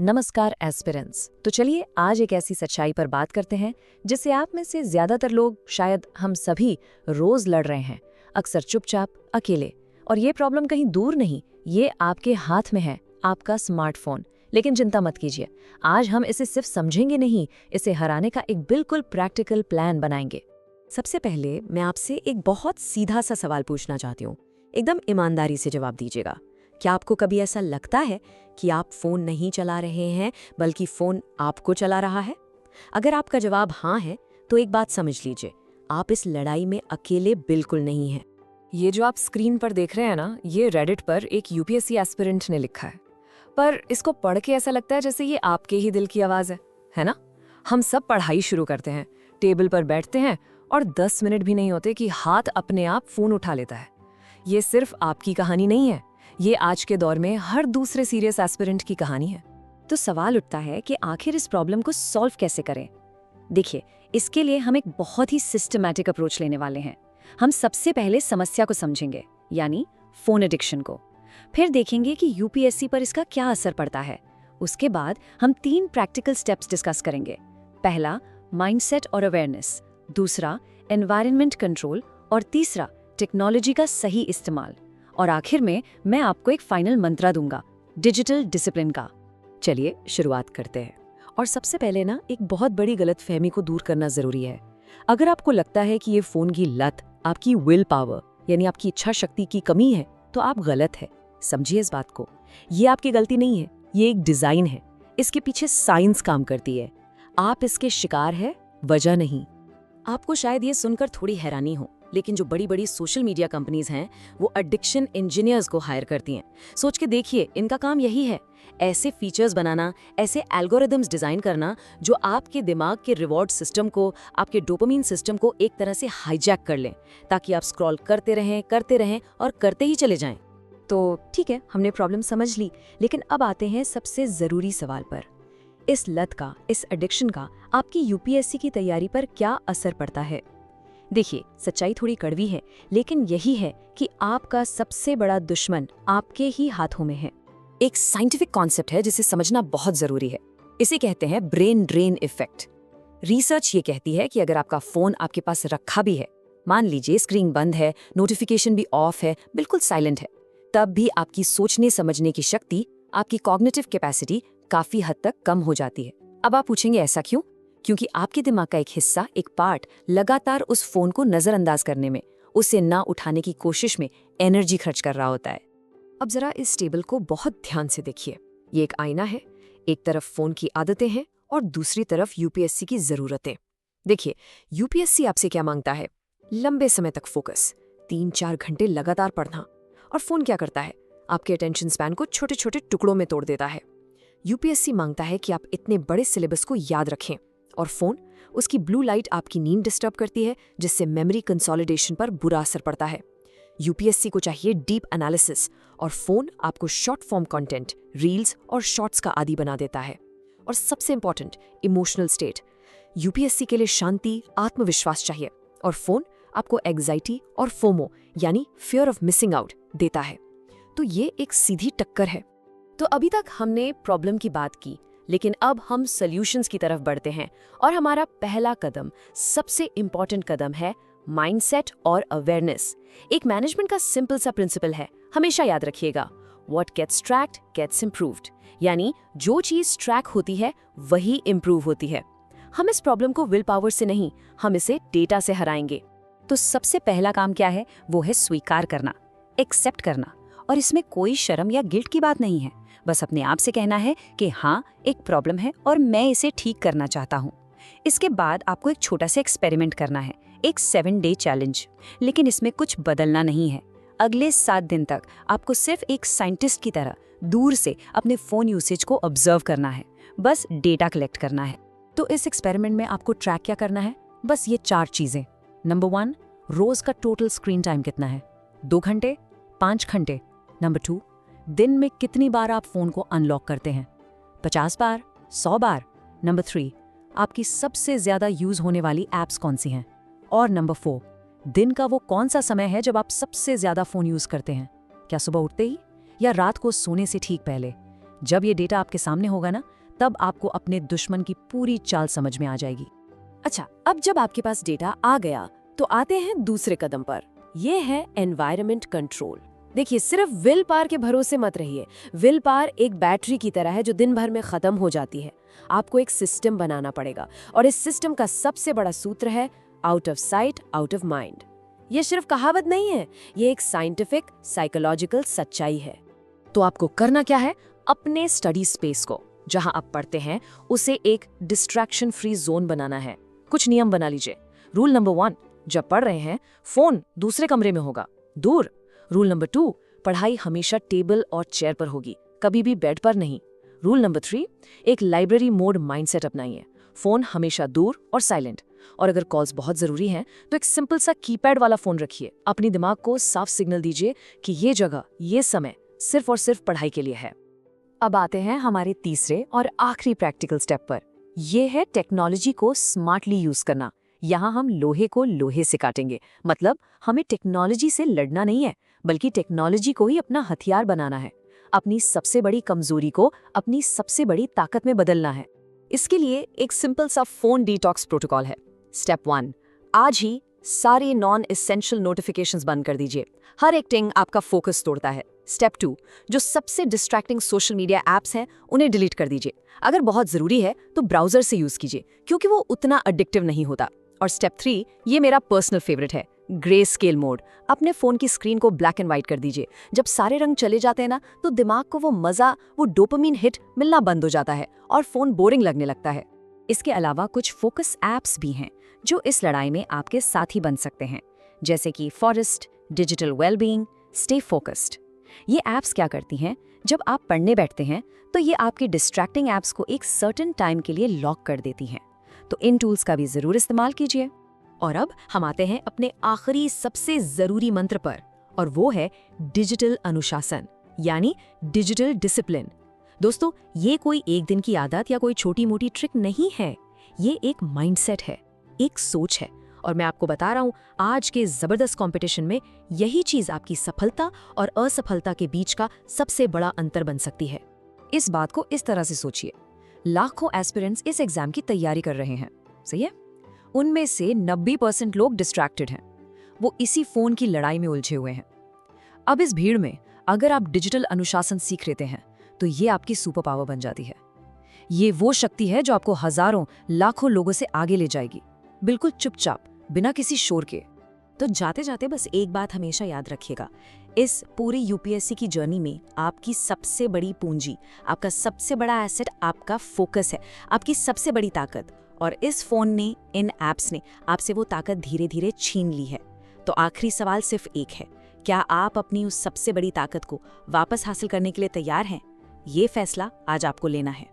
नमस्कार एस्पिरेंट्स। तो चलिए आज एक ऐसी सच्चाई पर बात करते हैं जिससे आप में से ज्यादातर लोग, शायद हम सभी, रोज लड़ रहे हैं, अक्सर चुपचाप, अकेले। और ये प्रॉब्लम कहीं दूर नहीं, ये आपके हाथ में है, आपका स्मार्टफोन। लेकिन चिंता मत कीजिए, आज हम इसे सिर्फ समझेंगे नहीं, इसे हराने का एक बिल्कुल प्रैक्टिकल प्लान बनाएंगे। सबसे पहले मैं आपसे एक बहुत सीधा सा सवाल पूछना चाहती हूँ। एकदम ईमानदारी से जवाब दीजिएगा। क्या आपको कभी ऐसा लगता है कि आप फोन नहीं चला रहे हैं बल्कि फोन आपको चला रहा है? अगर आपका जवाब हाँ है तो एक बात समझ लीजिए, आप इस लड़ाई में अकेले बिल्कुल नहीं हैं। ये जो आप स्क्रीन पर देख रहे हैं ना, ये रेडिट पर एक यूपीएससी एस्पिरेंट ने लिखा है। पर इसको पढ़ के ऐसा लगता है जैसे ये आपके ही दिल की आवाज है ना? हम सब पढ़ाई शुरू करते हैं, टेबल पर बैठते हैं और 10 मिनट भी नहीं होते कि हाथ अपने आप फोन उठा लेता है। ये सिर्फ आपकी कहानी नहीं है, ये आज के दौर में हर दूसरे सीरियस एस्पिरेंट की कहानी है। तो सवाल उठता है कि आखिर इस प्रॉब्लम को सॉल्व कैसे करें? देखिए, इसके लिए हम एक बहुत ही सिस्टमैटिक अप्रोच लेने वाले हैं। हम सबसे पहले समस्या को समझेंगे, यानी फोन एडिक्शन को। फिर देखेंगे कि यूपीएससी पर इसका क्या असर पड़ता है। उसके बाद हम 3 प्रैक्टिकल स्टेप्स डिस्कस करेंगे। पहला, माइंडसेट और अवेयरनेस। दूसरा, एनवायरनमेंट कंट्रोल। और तीसरा, टेक्नोलॉजी का सही इस्तेमाल। और आखिर में मैं आपको एक फाइनल मंत्र दूंगा, डिजिटल डिसिप्लिन का। चलिए शुरुआत करते हैं। और सबसे पहले ना, एक बहुत बड़ी गलतफहमी को दूर करना जरूरी है। अगर आपको लगता है कि ये फोन की लत आपकी विल पावर यानी आपकी इच्छा शक्ति की कमी है, तो आप गलत है। समझिए इस बात को, ये आपकी गलती नहीं है, ये एक डिजाइन है। इसके पीछे साइंस काम करती है। आप इसके शिकार है, वजह नहीं। आपको शायद ये सुनकर थोड़ी हैरानी हो, लेकिन जो बड़ी बड़ी सोशल मीडिया कंपनीज हैं वो एडिक्शन इंजीनियर्स को हायर करती हैं। सोच के देखिए, इनका काम यही है, ऐसे फीचर्स बनाना, ऐसे एल्गोरिदम्स डिजाइन करना जो आपके दिमाग के रिवॉर्ड सिस्टम को, आपके डोपामिन सिस्टम को एक तरह से हाईजैक कर लें, ताकि आप स्क्रॉल करते रहें और करते ही चले जाएं। तो ठीक है, हमने प्रॉब्लम समझ ली, लेकिन अब आते हैं सबसे जरूरी सवाल पर। इस लत का, इस एडिक्शन का आपकी यूपीएससी की तैयारी पर क्या असर पड़ता है? देखिए, सच्चाई थोड़ी कड़वी है, लेकिन यही है कि आपका सबसे बड़ा दुश्मन आपके ही हाथों में है। एक साइंटिफिक कॉन्सेप्ट है जिसे समझना बहुत जरूरी है। इसे कहते हैं ब्रेन ड्रेन इफेक्ट। रिसर्च ये कहती है कि अगर आपका फोन आपके पास रखा भी है, मान लीजिए स्क्रीन बंद है, नोटिफिकेशन भी ऑफ है, बिल्कुल साइलेंट है, तब भी आपकी सोचने समझने की शक्ति, आपकी कॉग्निटिव कैपेसिटी काफी हद तक कम हो जाती है। अब आप पूछेंगे ऐसा क्यों? क्योंकि आपके दिमाग का एक हिस्सा, एक पार्ट, लगातार उस फोन को नजरअंदाज करने में, उसे ना उठाने की कोशिश में एनर्जी खर्च कर रहा होता है। अब जरा इस टेबल को बहुत ध्यान से देखिए। ये एक आईना है, एक तरफ फोन की आदतें हैं और दूसरी तरफ यूपीएससी की जरूरतें। देखिए, यूपीएससी आपसे क्या मांगता है? लंबे समय तक फोकस, 3-4 घंटे लगातार पढ़ना। और फोन क्या करता है? आपके अटेंशन स्पैन को छोटे छोटे टुकड़ों में तोड़ देता है। यूपीएससी मांगता है कि आप इतने बड़े सिलेबस को याद रखें, और फोन, उसकी ब्लू लाइट आपकी नींद डिस्टर्ब करती है, जिससे मेमोरी कंसोलिडेशन पर बुरा असर पड़ता है। यूपीएससी को चाहिए डीप एनालिसिस, और फोन आपको शॉर्ट फॉर्म कंटेंट, रील्स और शॉर्ट्स का आदी बना देता है। और सबसे इंपॉर्टेंट, इमोशनल स्टेट। यूपीएससी के लिए शांति, आत्मविश्वास चाहिए, और फोन आपको एंजाइटी और फोमो यानी फियर ऑफ मिसिंग आउट देता है। तो ये एक सीधी टक्कर है। तो अभी तक हमने प्रॉब्लम की बात की, लेकिन अब हम सॉल्यूशंस की तरफ बढ़ते हैं। और हमारा पहला कदम, सबसे इंपॉर्टेंट कदम है माइंडसेट और अवेयरनेस। एक मैनेजमेंट का सिंपल सा प्रिंसिपल है, हमेशा याद रखिएगा, what gets tracked gets improved. यानी जो चीज ट्रैक होती है वही इंप्रूव होती है। हम इस प्रॉब्लम को विल पावर से नहीं, हम इसे डेटा से हराएंगे। तो सबसे पहला काम क्या है? वो है स्वीकार करना, एक्सेप्ट करना। और इसमें कोई शर्म या गिल्ट की बात नहीं है, बस अपने आप से कहना है कि हाँ, एक प्रॉब्लम है और मैं इसे ठीक करना चाहता हूँ। इसके बाद आपको एक छोटा सा एक्सपेरिमेंट करना है, एक 7 डे चैलेंज। लेकिन इसमें कुछ बदलना नहीं है। अगले 7 दिन तक आपको सिर्फ एक साइंटिस्ट की तरह दूर से अपने फोन यूसेज को ऑब्जर्व करना है, बस डेटा कलेक्ट करना है। तो इस एक्सपेरिमेंट में आपको ट्रैक क्या करना है? बस ये 4 चीजें। नंबर 1, रोज का टोटल स्क्रीन टाइम कितना है? 2 घंटे, 5 घंटे? नंबर 2, दिन में कितनी बार आप फोन को अनलॉक करते हैं? 50 बार, 100 बार? नंबर 3, आपकी सबसे ज्यादा यूज होने वाली एप्स कौन सी हैं? और नंबर 4, दिन का वो कौन सा समय है जब आप सबसे ज्यादा फोन यूज करते हैं? क्या सुबह उठते ही या रात को सोने से ठीक पहले? जब ये डेटा आपके सामने होगा ना, तब आपको अपने दुश्मन की पूरी चाल समझ में आ जाएगी। अच्छा, अब जब आपके पास डेटा आ गया तो आते हैं दूसरे कदम पर। ये है एनवायरनमेंट कंट्रोल। देखिए, सिर्फ विल पावर के भरोसे मत रहिए। विल पावर एक बैटरी की तरह है जो दिन भर में खत्म हो जाती है। आपको एक सिस्टम बनाना पड़ेगा, और इस सिस्टम का सबसे बड़ा सूत्र है out of sight out of mind. ये सिर्फ कहावत नहीं है, ये एक साइंटिफिक साइकोलॉजिकल सच्चाई है। तो आपको करना क्या है? अपने स्टडी स्पेस को, जहां आप पढ़ते हैं, उसे एक डिस्ट्रैक्शन फ्री जोन बनाना है। कुछ नियम बना लीजिए। रूल नंबर 1, जब पढ़ रहे हैं फोन दूसरे कमरे में होगा, दूर। रूल नंबर 2, पढ़ाई हमेशा टेबल और चेयर पर होगी, कभी भी बेड पर नहीं। रूल नंबर 3, एक लाइब्रेरी मोड माइंडसेट अपनाइए। फोन हमेशा दूर और साइलेंट, और अगर कॉल्स बहुत जरूरी हैं तो एक सिंपल सा कीपैड वाला फोन रखिए। अपनी दिमाग को साफ सिग्नल दीजिए कि ये जगह, ये समय सिर्फ और सिर्फ पढ़ाई के लिए है। अब आते हैं हमारे तीसरे और आखिरी प्रैक्टिकल स्टेप पर। यह है टेक्नोलॉजी को स्मार्टली यूज करना। यहाँ हम लोहे को लोहे से काटेंगे। मतलब हमें टेक्नोलॉजी से लड़ना नहीं है, बल्कि टेक्नोलॉजी को ही अपना हथियार बनाना है। अपनी सबसे बड़ी कमजोरी को अपनी सबसे बड़ी ताकत में बदलना है। इसके लिए एक सिंपल सा फोन डिटॉक्स प्रोटोकॉल है। स्टेप 1, आज ही सारे नॉन एसेंशियल नोटिफिकेशंस बंद कर दीजिए। हर एक टिंग आपका फोकस तोड़ता है। स्टेप 2, जो सबसे डिस्ट्रैक्टिंग सोशल मीडिया ऐप्स हैं उन्हें डिलीट कर दीजिए। अगर बहुत जरूरी है तो ब्राउजर से यूज कीजिए, क्योंकि वो उतना एडिक्टिव नहीं होता। और स्टेप 3, ये मेरा पर्सनल फेवरेट है, ग्रे स्केल मोड। अपने फोन की स्क्रीन को ब्लैक एंड व्हाइट कर दीजिए। जब सारे रंग चले जाते हैं ना, तो दिमाग को वो मजा, वो डोपामिन हिट मिलना बंद हो जाता है और फोन बोरिंग लगने लगता है। इसके अलावा कुछ फोकस ऐप्स भी हैं जो इस लड़ाई में आपके साथी बन सकते हैं, जैसे कि forest, digital wellbeing, stay focused. ये ऐप्स क्या करती हैं? जब आप पढ़ने बैठते हैं तो ये आपके डिस्ट्रैक्टिंग ऐप्स को एक सर्टेन टाइम के लिए लॉक कर देती हैं। तो इन टूल्स का भी जरूर इस्तेमाल कीजिए। और अब हम आते हैं अपने आखिरी सबसे जरूरी मंत्र पर, और वो है डिजिटल अनुशासन, यानी डिजिटल डिसिप्लिन। दोस्तों, ये कोई एक दिन की आदत या कोई छोटी मोटी ट्रिक नहीं है। ये एक माइंडसेट है, एक सोच है। और मैं आपको बता रहा हूं, आज के जबरदस्त कंपटीशन में यही चीज आपकी सफलता और असफलता के बीच का सबसे बड़ा अंतर बन सकती है। इस बात को इस तरह से सोचिए, लाखों एस्पिरेंट्स इस एग्जाम की तैयारी कर रहे हैं, सही है? उनमें से 90% लोग डिस्ट्रैक्टेड हैं। वो इसी फोन की लड़ाई में उलझे हुए हैं। अब इस भीड़ में अगर आप डिजिटल अनुशासन सीख लेते हैं तो ये आपकी सुपर पावर बन जाती है। ये वो शक्ति है जो आपको हजारों लाखों लोगों से आगे ले जाएगी, बिल्कुल चुपचाप, बिना किसी शोर के। तो जाते जाते बस एक बात हमेशा याद रखिएगा, इस पूरी यूपीएससी की जर्नी में आपकी सबसे बड़ी पूंजी, आपका सबसे बड़ा एसेट आपका फोकस है, आपकी सबसे बड़ी ताकत। और इस फोन ने, इन ऐप्स ने आपसे वो ताकत धीरे धीरे छीन ली है। तो आखिरी सवाल सिर्फ एक है, क्या आप अपनी उस सबसे बड़ी ताकत को वापस हासिल करने के लिए तैयार हैं? ये फैसला आज आपको लेना है।